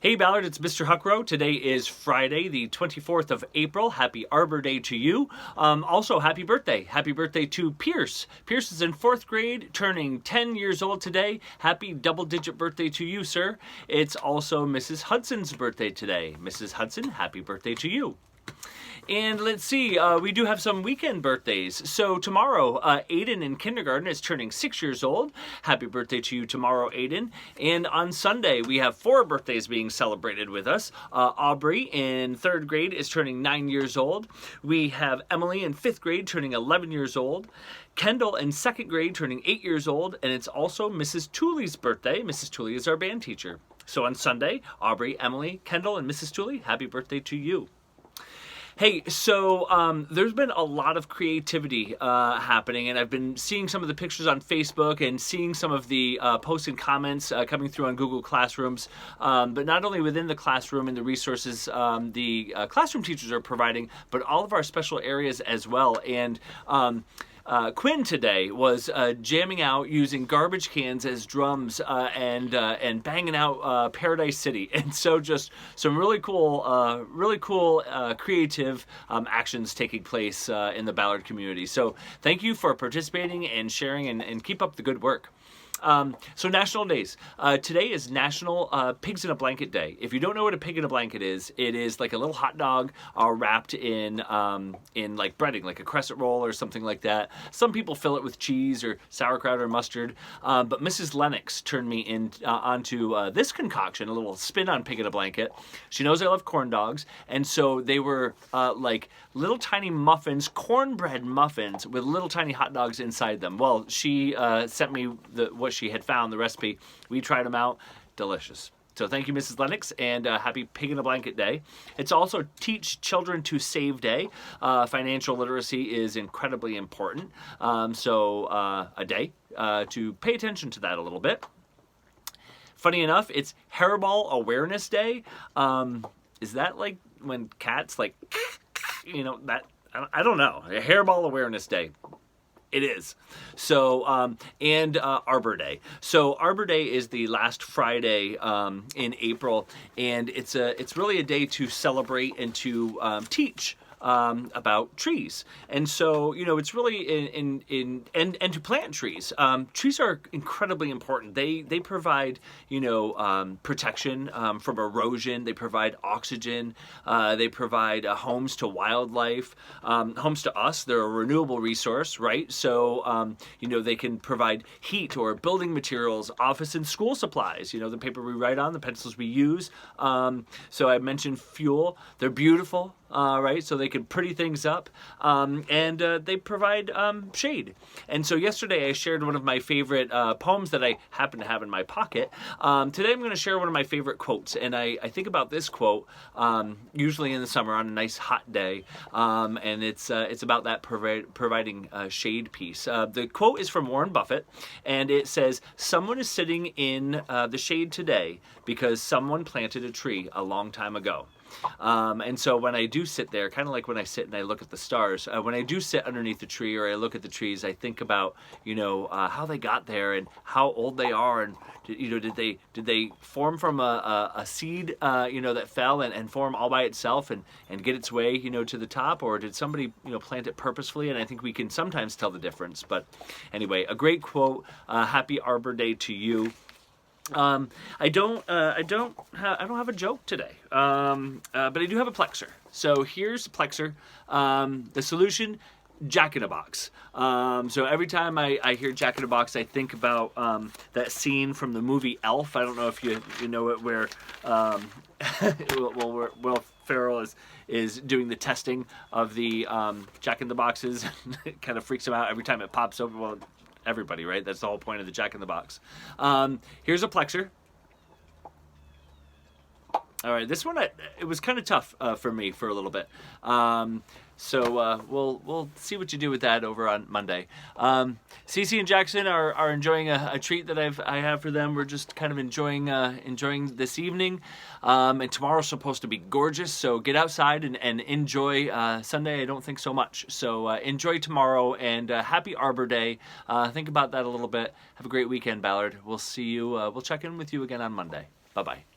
Hey Ballard, it's Mr. Huckrow. Today is Friday, the 24th of April. Happy Arbor Day to you. Also, happy birthday. Happy birthday to Pierce. Pierce is in 4th grade, turning 10 years old today. Happy double-digit birthday to you, sir. It's also Mrs. Hudson's birthday today. Mrs. Hudson, happy birthday to you. And let's see, we do have some weekend birthdays. So tomorrow, Aiden in kindergarten is turning 6 years old. Happy birthday to you tomorrow, Aiden. And on Sunday, we have 4 birthdays being celebrated with us. Aubrey in 3rd grade is turning 9 years old. We have Emily in 5th grade turning 11 years old. Kendall in 2nd grade turning 8 years old. And it's also Mrs. Tooley's birthday. Mrs. Tooley is our band teacher. So on Sunday, Aubrey, Emily, Kendall, and Mrs. Tooley, happy birthday to you. Hey, so there's been a lot of creativity happening, and I've been seeing some of the pictures on Facebook and seeing some of the posts and comments coming through on Google Classrooms, but not only within the classroom and the resources the classroom teachers are providing, but all of our special areas as well. And Quinn today was jamming out using garbage cans as drums and banging out Paradise City, and so just some really cool creative actions taking place in the Ballard community. So thank you for participating and sharing, and keep up the good work. So national days. Today is National Pigs in a Blanket Day. If you don't know what a pig in a blanket is, it is like a little hot dog wrapped in like breading, like a crescent roll or something like that. Some people fill it with cheese or sauerkraut or mustard. But Mrs. Lennox turned me onto this concoction, a little spin on pig in a blanket. She knows I love corn dogs, and so they were like little tiny muffins, cornbread muffins with little tiny hot dogs inside them. Well, she sent me what she had found, the recipe. We tried them out. Delicious. So thank you, Mrs. Lennox, and happy Pig in a Blanket Day. It's also Teach Children to Save Day. Financial literacy is incredibly important. So a day to pay attention to that a little bit. Funny enough, it's Hairball Awareness Day. Is that like when cats like, you know, that, I don't know. Hairball Awareness Day. It is. So, and Arbor Day. So Arbor Day is the last Friday in April, and it's really a day to celebrate and to teach about trees. And so, you know, it's really and to plant trees. Trees are incredibly important. They provide, you know, protection from erosion. They provide oxygen. They provide homes to wildlife, homes to us. They're a renewable resource, right? So, you know, they can provide heat or building materials, office and school supplies, you know, the paper we write on, the pencils we use. So I mentioned fuel. They're beautiful. Right, so they can pretty things up, and they provide shade. And so yesterday I shared one of my favorite poems that I happen to have in my pocket. Today I'm going to share one of my favorite quotes, and I think about this quote usually in the summer on a nice hot day, and it's about that providing shade piece. The quote is from Warren Buffett, and it says, "Someone is sitting in the shade today because someone planted a tree a long time ago." And so when I do sit there, kind of like when I sit and I look at the stars, when I do sit underneath the tree or I look at the trees, I think about, you know, how they got there and how old they are, and you know, did they form from a seed, you know, that fell and form all by itself and get its way, you know, to the top, or did somebody, you know, plant it purposefully? And I think we can sometimes tell the difference. But anyway, a great quote. Happy Arbor Day to you. I don't have a joke today, but I do have a plexer. So here's the plexer. The solution: Jack in a Box. So every time I hear Jack in a Box, I think about that scene from the movie Elf. I don't know if you know it, where Will Ferrell is doing the testing of the Jack in the Boxes. It kind of freaks him out every time it pops open. Well, everybody, right? That's the whole point of the Jack in the Box. Here's a plexer. All right, this one, it was kind of tough for me for a little bit. So we'll see what you do with that over on Monday. Cece and Jackson are enjoying a treat that I have for them. We're just kind of enjoying this evening. And tomorrow's supposed to be gorgeous, so get outside and enjoy. Sunday, I don't think so much. So enjoy tomorrow, and happy Arbor Day. Think about that a little bit. Have a great weekend, Ballard. We'll see you. We'll check in with you again on Monday. Bye-bye.